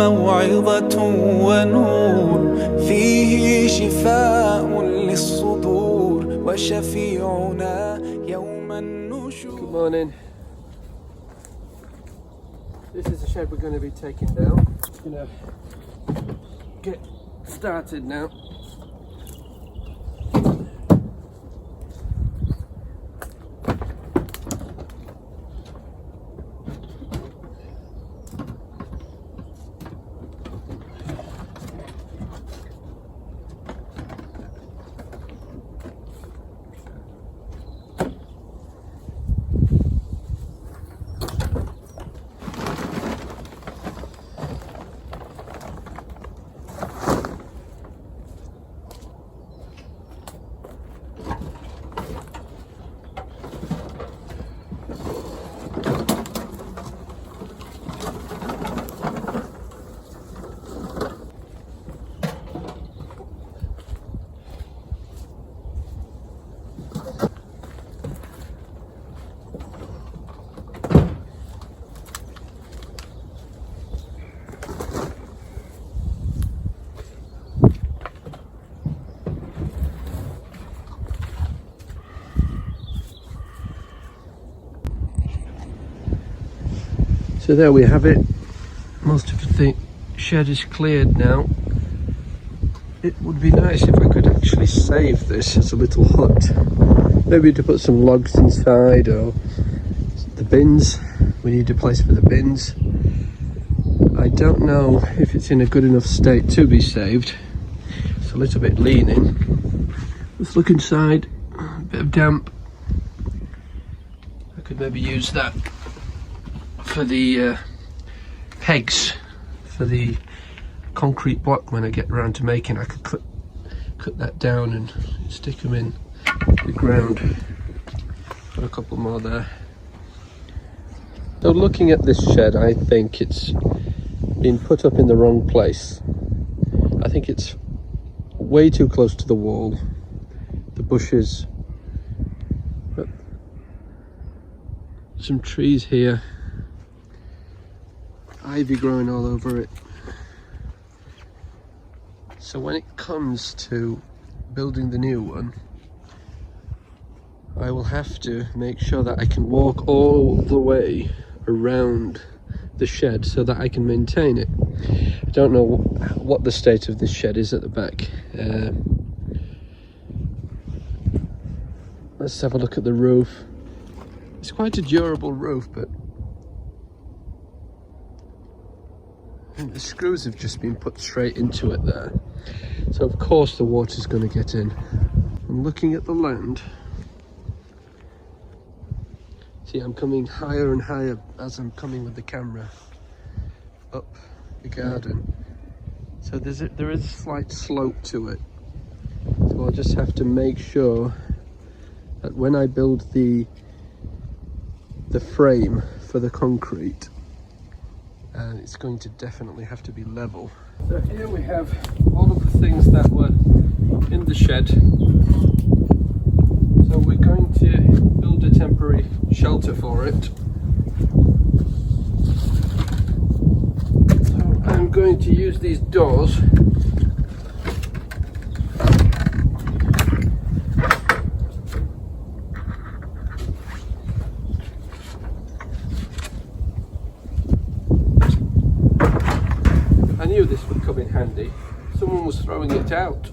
موعظة ونور فيه شفاء للصدور وشفيعنا يوم النشور. Good morning. This is the shed we're going to be taking down. Just going to get started now. So there we have it. Most of the shed is cleared now. It would be nice if I could actually save this as a little hut. Maybe to put some logs inside, or the bins. We need a place for the bins. I don't know if it's in a good enough state to be saved. It's a little bit leaning. Let's look inside. A bit of damp. I could maybe use that for the pegs for the concrete block. When I get around to making, I could cut that down and stick them in the ground. Got a couple more there. So looking at this shed, I think it's been put up in the wrong place. I think it's way too close to the wall. The bushes, some trees here, ivy growing all over it. So when it comes to building the new one, I will have to make sure that I can walk all the way around the shed so that I can maintain it. I don't know what the state of this shed is at the back. Let's have a look at the roof. It's quite a durable roof, but the screws have just been put straight into it there. So of course the water's going to get in. I'm looking at the land. See, I'm coming higher and higher as I'm coming with the camera up the garden. So there is a slight slope to it. So I'll just have to make sure that when I build the frame for the concrete, and it's going to definitely have to be level. So here we have all of the things that were in the shed. So we're going to build a temporary shelter for it. So I'm going to use these doors . I knew this would come in handy. Someone was throwing it out.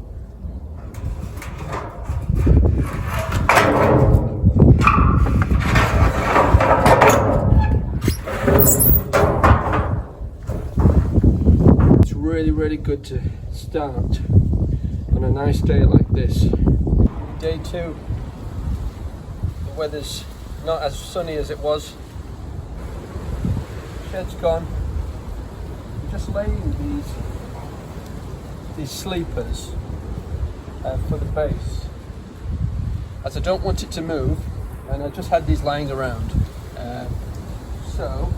It's really good to start on a nice day like this. Day 2. The weather's not as sunny as it was. Shed's gone. Just laying these sleepers for the base, as I don't want it to move, and I just had these lying around. So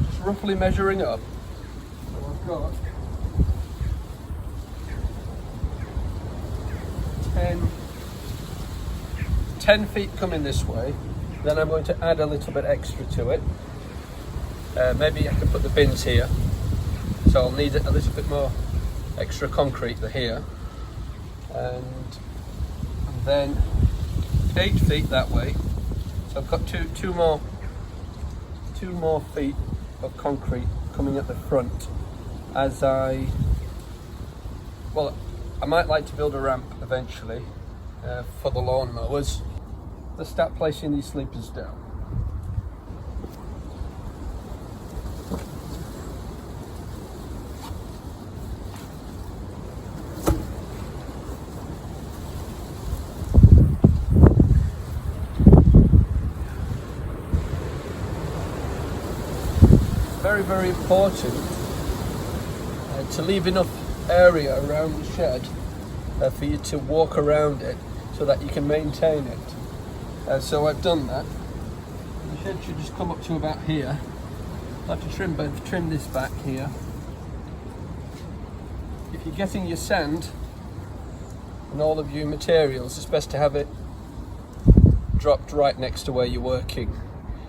just roughly measuring up. So I've got 10 feet coming this way. Then I'm going to add a little bit extra to it. Maybe I can put the bins here. so I'll need a little bit more extra concrete here, and then 8 feet that way. So I've got two more feet of concrete coming at the front. As I might like to build a ramp eventually for the lawnmowers. Let's start placing these sleepers down. Very, very important to leave enough area around the shed for you to walk around it so that you can maintain it. So I've done that. The shed should just come up to about here. I'll have to trim this back here. If you're getting your sand and all of your materials, it's best to have it dropped right next to where you're working.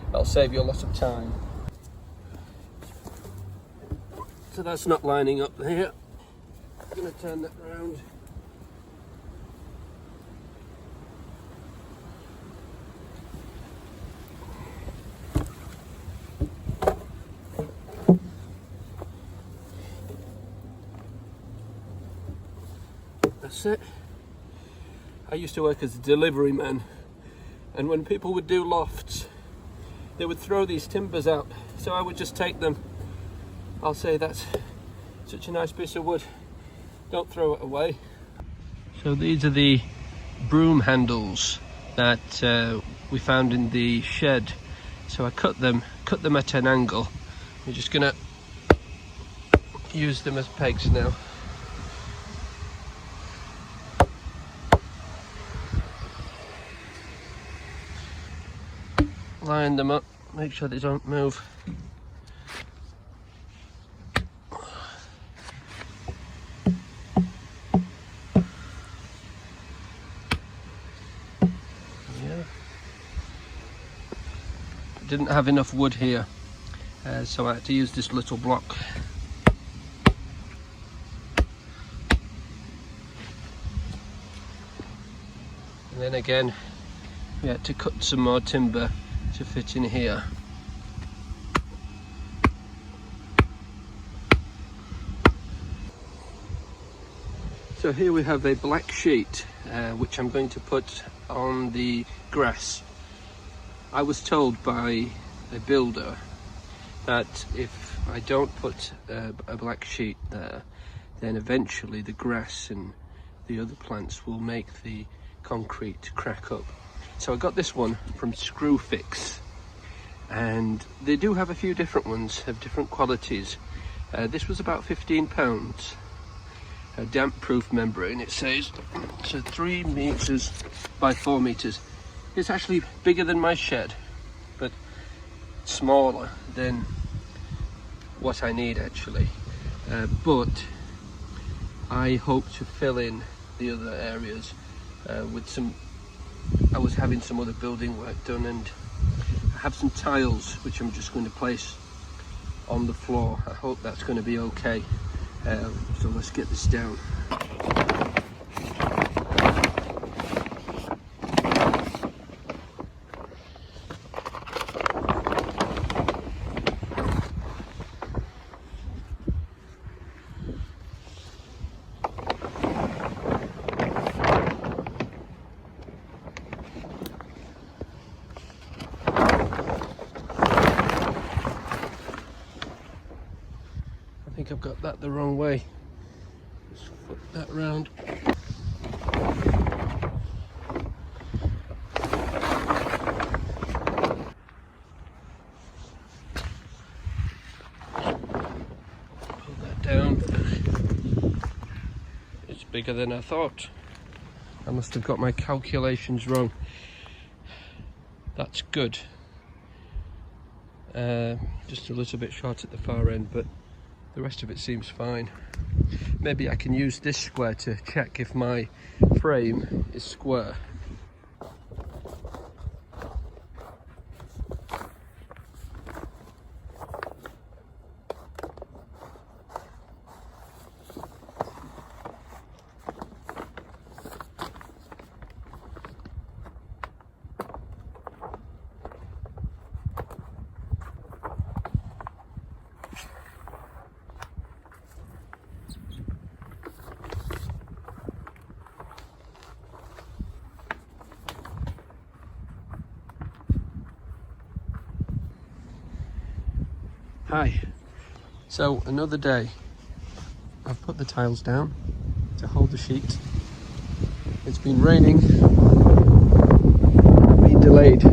That'll save you a lot of time. So that's not lining up here. I'm going to turn that round. That's it. I used to work as a delivery man, and when people would do lofts, they would throw these timbers out, so I would just take them. I'll say that's such a nice piece of wood, don't throw it away. So these are the broom handles that we found in the shed. So I cut them at an angle. We're just gonna use them as pegs now. Line them up, make sure they don't move. Didn't have enough wood here, so I had to use this little block. And then again, we had to cut some more timber to fit in here. So here we have a black sheet, which I'm going to put on the grass. I was told by a builder that if I don't put a black sheet there, then eventually the grass and the other plants will make the concrete crack up. So I got this one from Screwfix, and they do have a few different ones of different qualities. This was about £15. A damp proof membrane, it says. So 3 meters by 4 meters. It's actually bigger than my shed, but smaller than what I need actually. But I hope to fill in the other areas with some. I was having some other building work done, and I have some tiles which I'm just going to place on the floor. I hope that's going to be okay. So let's get this down. I think I've got that the wrong way. Just flip that round. Pull that down. It's bigger than I thought. I must have got my calculations wrong. That's good. Just a little bit short at the far end, but the rest of it seems fine. Maybe I can use this square to check if my frame is square. Hi. So another day. I've put the tiles down to hold the sheet. It's been raining. I've been delayed.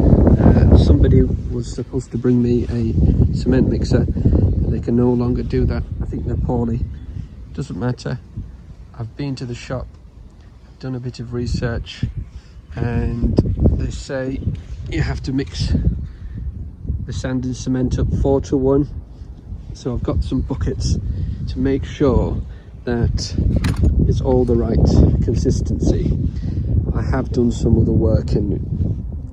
Somebody was supposed to bring me a cement mixer. They can no longer do that. I think they're poorly. Doesn't matter. I've been to the shop, done a bit of research, and they say you have to mix the sand and cement up 4-to-1. So I've got some buckets to make sure that it's all the right consistency. I have done some of the work, and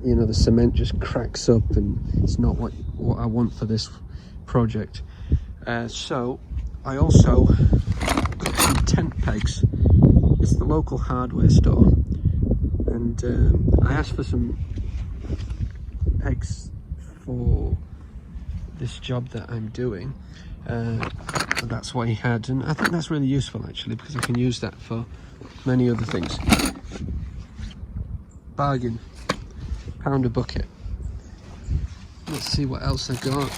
you know, the cement just cracks up and it's not what I want for this project. So I also got some tent pegs. It's the local hardware store, and I asked for some pegs for this job that I'm doing. That's what he had, and I think that's really useful actually, because I can use that for many other things. Bargain, £1 a bucket. Let's see what else I got.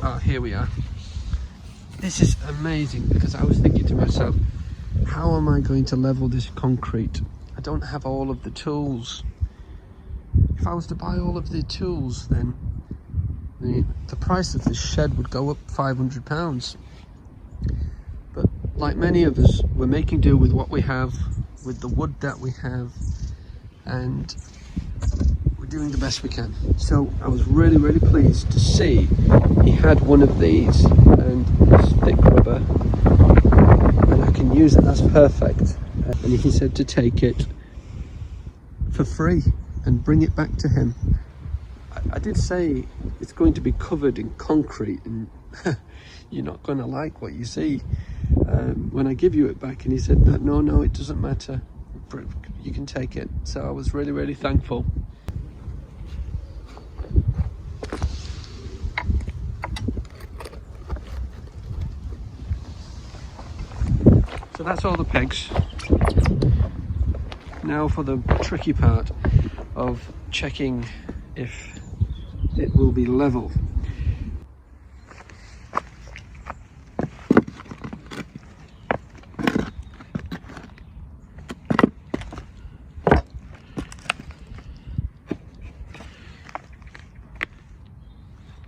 Oh, here we are. This is amazing, because I was thinking to myself, how am I going to level this concrete? I don't have all of the tools. If I was to buy all of the tools, then the price of this shed would go up £500. But like many of us, we're making do with what we have, with the wood that we have, and we're doing the best we can. So I was really, really pleased to see he had one of these, and it's thick rubber, and I can use it. That's perfect. And he said to take it for free and bring it back to him. I did say it's going to be covered in concrete, and you're not going to like what you see when I give you it back. And he said that no, it doesn't matter, you can take it. So I was really, really thankful. So that's all the pegs. Now for the tricky part of checking if it will be level.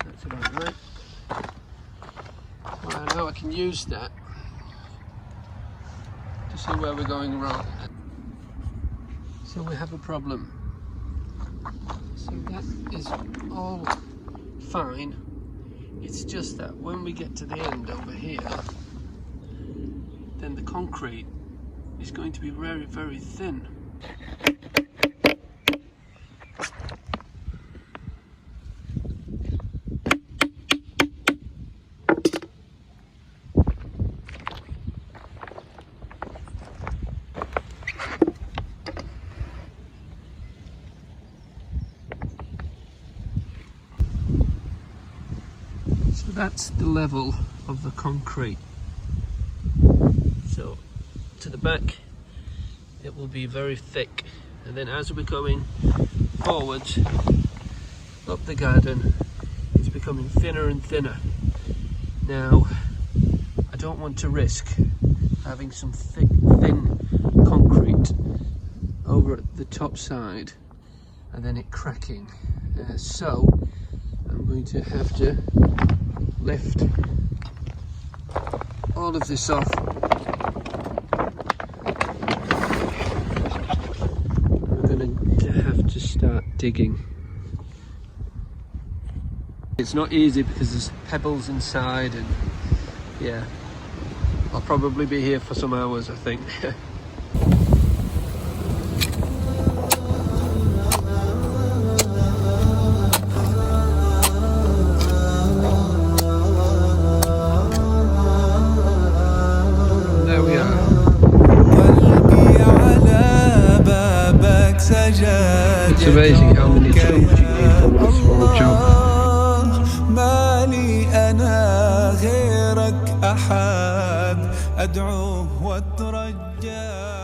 That's about right. Well, now I can use that to see where we're going wrong. So we have a problem. So that is all fine. It's just that when we get to the end over here, then the concrete is going to be very, very thin. So that's the level of the concrete. So to the back it will be very thick, and then as we're going forwards up the garden, it's becoming thinner and thinner. Now I don't want to risk having some thick, thin concrete over at the top side and then it cracking. So I'm going to have to lift all of this off. We're going to have to start digging. It's not easy because there's pebbles inside, and yeah, I'll probably be here for some hours, I think. It's amazing how many tools you need for a small job. ما لي أنا غيرك أحد أدعوه وأترجى.